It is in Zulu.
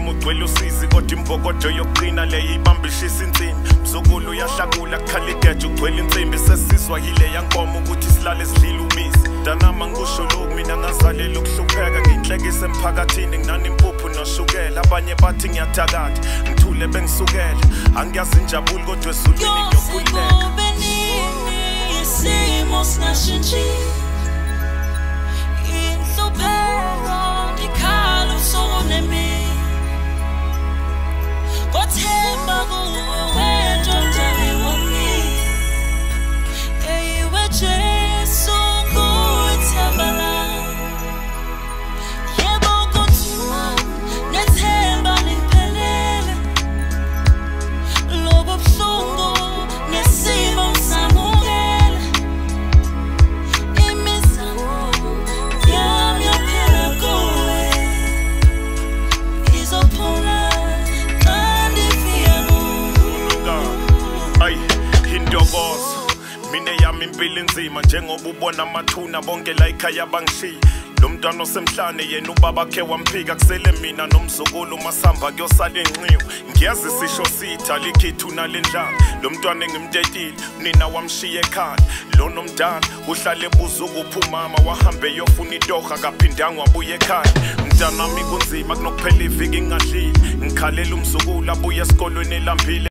noma ugcwele usizi kodwa imbokodo yokuqina le ibambishisa insimbi mzukulu uyahlakula kukhala igeja ugcwele insimbi sesizwa yile yankomo ukuthi silale sidlile ubisi danama ngikusho lokhu mina ngazalela ukuhlupheka nginhlekisa emphakathini nginani impuphu noshukela abanye bathi ngiyathakatha ngithule bengisukela angiyazi injabulo kodwa ezulwini ngiyokhululeka isimo singashintshi inhlupheko ikhala usuku nemini kothemba kuwe wedwa mdali wami eyiwe Jesu nguthemba lami yebo kuthiwa nethemba liphelele lobo buhlungu nesimo samukela imizamo yami yaphela kuwe izophuma Ay, indokozo mine yami impilo inzima njengoba ubona amathuna bonke la ekhaya bangishiya lo mntwana osemhlane yena ubaba khe wamphika kusele mina nomzukulu masamba kuyosala inxiwa ngiyazi sisho sitha likhithi unalendlala lo mntwana engimtetile nina wamshiya ekhaya lo nomdala uhlale ebuza ukuphi umama wahambe yofuna itoha kaphindanga wabuya ekhaya mntanami kunzima kunokuphela iviki ngingadlile ngikhalela umzukulu abuye esikolweni elambile